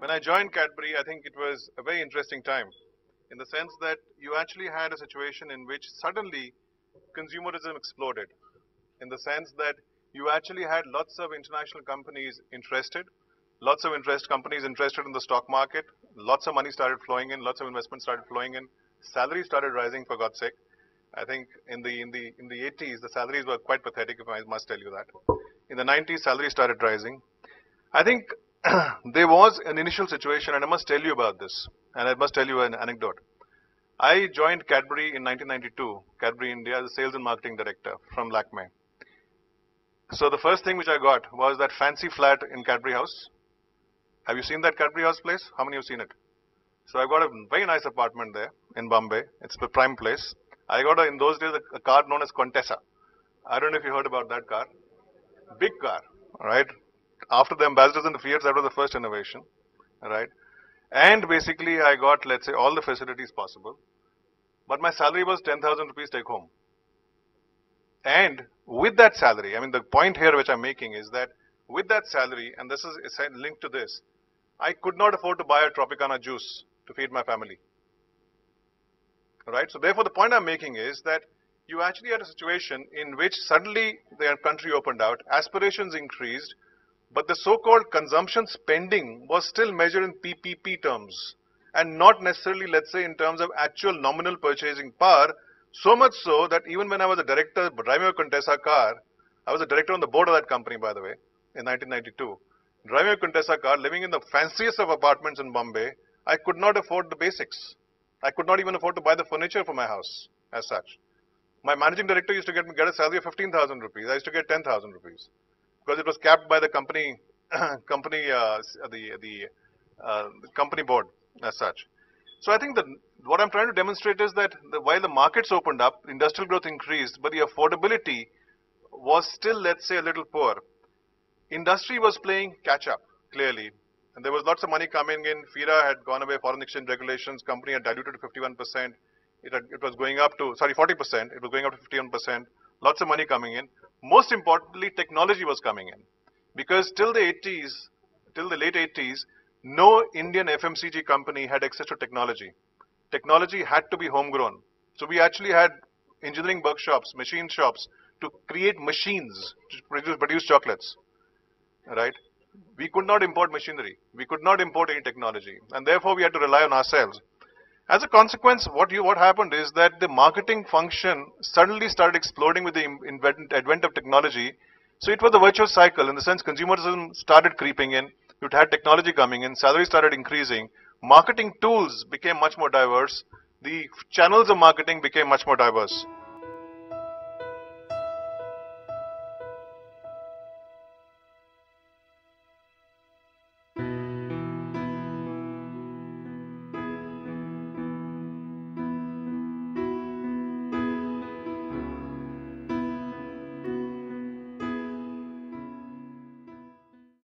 When I joined Cadbury, I think it was a very interesting time in the sense that you actually had a situation in which suddenly consumerism exploded, in the sense that you actually had lots of international companies interested, lots of companies interested in the stock market, lots of money started flowing in, lots of investment started flowing in, salaries started rising, for God's sake. I think in the 80s, the salaries were quite pathetic, if I must tell you that. In the 90s, salaries started rising. I think there was an initial situation, and I must tell you about this, and I must tell you an anecdote. I joined Cadbury in 1992, Cadbury India, as a sales and marketing director from Lakme. So the first thing which I got was that fancy flat in Cadbury House. Have you seen that Cadbury House place? How many have seen it? So I got a very nice apartment there in Bombay. It's the prime place. I got, in those days, a car known as Contessa. I don't know if you heard about that car. Big car, all right? After the Ambassadors and the Fiats, that was the first innovation, all right? And basically, I got, let's say, all the facilities possible. But my salary was 10,000 rupees take home. And with that salary, I mean, the point here which I'm making is that with that salary, and this is linked to this, I could not afford to buy a Tropicana juice to feed my family. Right? So therefore, the point I'm making is that you actually had a situation in which suddenly the country opened out, aspirations increased, but the so-called consumption spending was still measured in PPP terms and not necessarily, let's say, in terms of actual nominal purchasing power, so much so that even when I was a director driving a Contessa car, I was a director on the board of that company, by the way, in 1992, driving a Contessa car, living in the fanciest of apartments in Bombay, I could not afford the basics. I could not even afford to buy the furniture for my house as such. My managing director used to get a salary of 15,000 rupees. I used to get 10,000 rupees because it was capped by the company board as such. So I think that what I'm trying to demonstrate is that while the markets opened up, industrial growth increased, but the affordability was still, let's say, a little poor. Industry was playing catch up, clearly. And there was lots of money coming in. FIRA had gone away, foreign exchange regulations. Company had diluted to 51%. It was going up to, 40%. It was going up to 51%. Lots of money coming in. Most importantly, technology was coming in. Because till the late 80s, no Indian FMCG company had access to technology. Technology had to be homegrown. So we actually had engineering workshops, machine shops to create machines to produce chocolates. Right? We could not import machinery. We could not import any technology. And therefore, we had to rely on ourselves. As a consequence, what happened is that the marketing function suddenly started exploding with the advent of technology. So it was a virtuous cycle. In the sense, consumerism started creeping in. You had technology coming in. Salaries started increasing. Marketing tools became much more diverse. The channels of marketing became much more diverse.